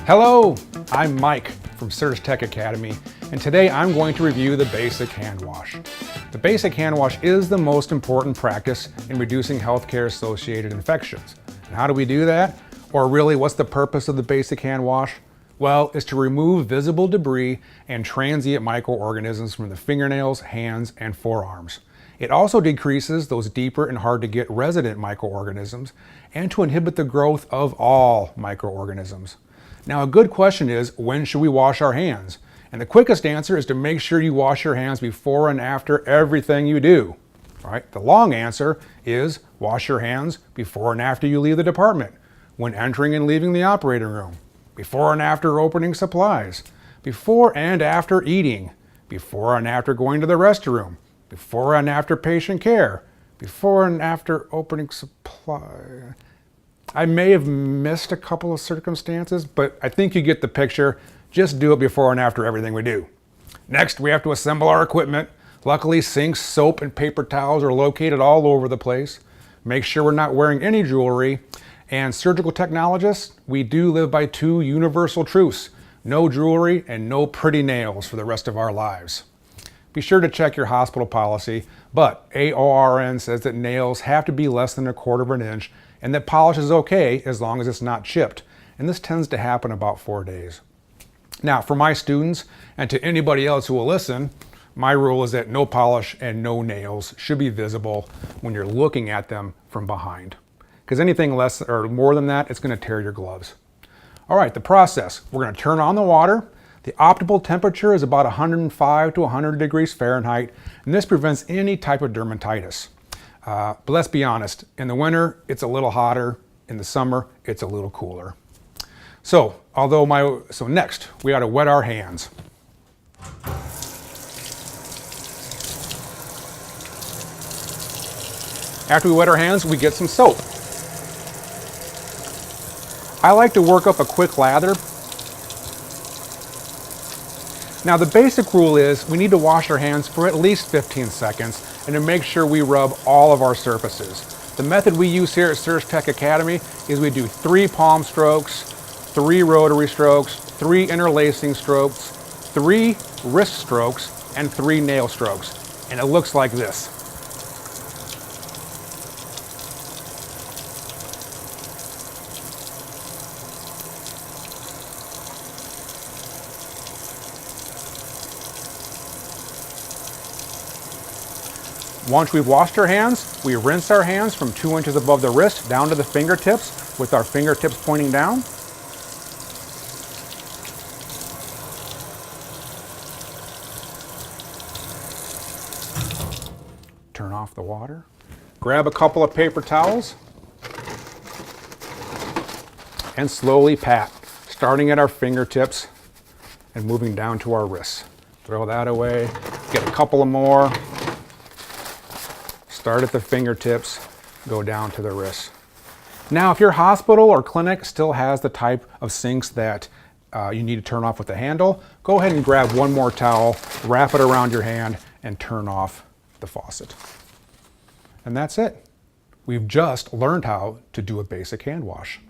Hello, I'm Mike from SurgTech Academy, and today I'm going to review the basic hand wash. The basic hand wash is the most important practice in reducing healthcare-associated infections. And how do we do that? Or really, what's the purpose of the basic hand wash? Well, it's to remove visible debris and transient microorganisms from the fingernails, hands, and forearms. It also decreases those deeper and hard-to-get resident microorganisms and to inhibit the growth of all microorganisms. Now, a good question is, when should we wash our hands? And the quickest answer is to make sure you wash your hands before and after everything you do. All right? The long answer is wash your hands before and after you leave the department, when entering and leaving the operating room, before and after opening supplies, before and after eating, before and after going to the restroom, before and after patient care, before and after opening supply. I may have missed a couple of circumstances, but I think you get the picture. Just do it before and after everything we do. Next, we have to assemble our equipment. Luckily, sinks, soap, and paper towels are located all over the place. Make sure we're not wearing any jewelry. And surgical technologists, we do live by two universal truths: no jewelry and no pretty nails for the rest of our lives. Be sure to check your hospital policy, but AORN says that nails have to be less than 1/4 inch and that polish is okay as long as it's not chipped. And this tends to happen about 4 days. Now, for my students and to anybody else who will listen, my rule is that no polish and no nails should be visible when you're looking at them from behind. Because anything less or more than that, it's going to tear your gloves. All right, the process. We're going to turn on the water. The optimal temperature is about 105 to 100 degrees Fahrenheit, and this prevents any type of dermatitis. But let's be honest, in the winter, it's a little hotter. In the summer, it's a little cooler. So next, we ought to wet our hands. After we wet our hands, we get some soap. I like to work up a quick lather. Now, the basic rule is we need to wash our hands for at least 15 seconds and to make sure we rub all of our surfaces. The method we use here at SurgTech Academy is we do 3 palm strokes, 3 rotary strokes, 3 interlacing strokes, 3 wrist strokes, and 3 nail strokes. And it looks like this. Once we've washed our hands, we rinse our hands from 2 inches above the wrist down to the fingertips with our fingertips pointing down. Turn off the water. Grab a couple of paper towels and slowly pat, starting at our fingertips and moving down to our wrists. Throw that away, get a couple of more. Start at the fingertips, go down to the wrists. Now, if your hospital or clinic still has the type of sinks that you need to turn off with the handle, go ahead and grab one more towel, wrap it around your hand, and turn off the faucet. And that's it. We've just learned how to do a basic hand wash.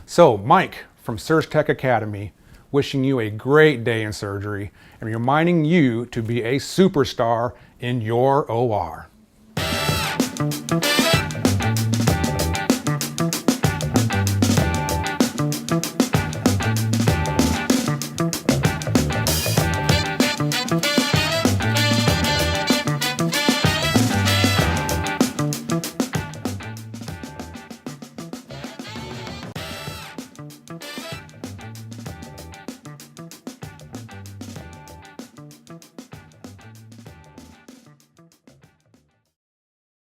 So, Mike from SurgTech Academy, wishing you a great day in surgery and reminding you to be a superstar in your OR.